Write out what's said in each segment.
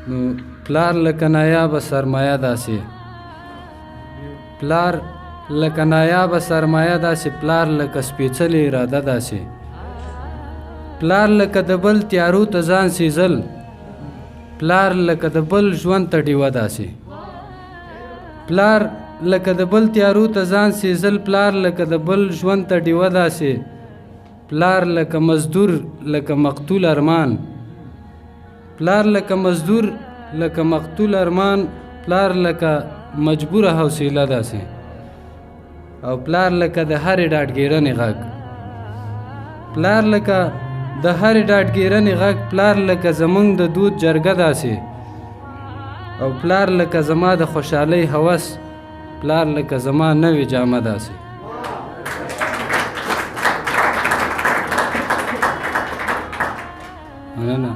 نو پلار لکه نایابه سرمایه داسې پلار لکه نایابه سرمایه داسې پلار لکه سپېڅلې اراده داسې پلار لکه د بل تیارو ته ځان سیزل پلار لکه د بل ژوند ته ډیوه داسې پلار لکه د بل تیارو ته ځان سیزل پلار لکه د بل ژوند ته ډیوه داسې پلار لکه مزدور لکه مقتول ارمان پلار لکه مزدور لکه مقتول ارمان پلار لکه مجبوره حوصله داسې او پلار لکه د هرې ډاډګیرنې غږ پلار لکه د هرې ډاډګیرنې غږ پلار لکه زمونږ د دود جرګه داسې او پلار لکه زما د خوشحالۍ هوس پلار لکه زما نوې جامه داسې مننه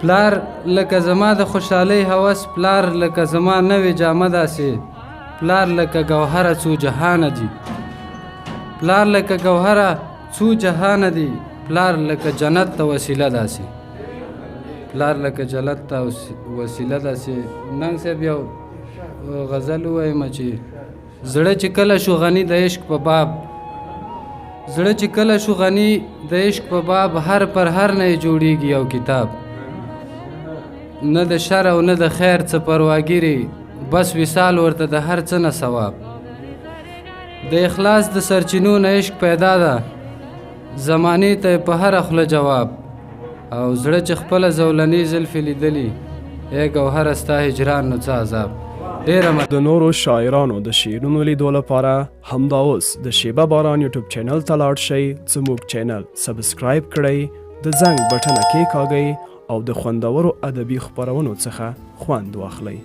پلار لکه زما د خوشحالۍ هوس پلار لکه زما نوې جامه داسې پلار لکه ګوهره څو جهانه دي پلار لکه ګوهره څو جهانه دي پلار لکه جنت ته وسیله داسې پلار لکه جنت ته وسیله داسې ننګ صاحب یو غزل ووایم چې زړه چې کله شو غني د عشق په باب زړه چې کله شو غني د عشق په باب هر پر هر نه یې جوړیږي یو کتاب نه د شر او نه د خیر څه پرواګیري بس وصال ورته د هر څه نه ثواب د اخلاص د سرچینو نه عشق پیدا ده زمانې ته په هره خوله جواب او زړه چې خپله زولنې زلفې لیدلي ای ګوهره ستا هجران نو څه عذاب د نورو شاعرانو د شعرونو لیدو لپاره همدا اوس د شیبه باران یوټیوب چینل ته لاړ شئ زموږ چینل سبسکرایب کړئ د زنګ بټنه کېکاږئ او د خوندورو ادبي خپرونو څخه خوند واخلئ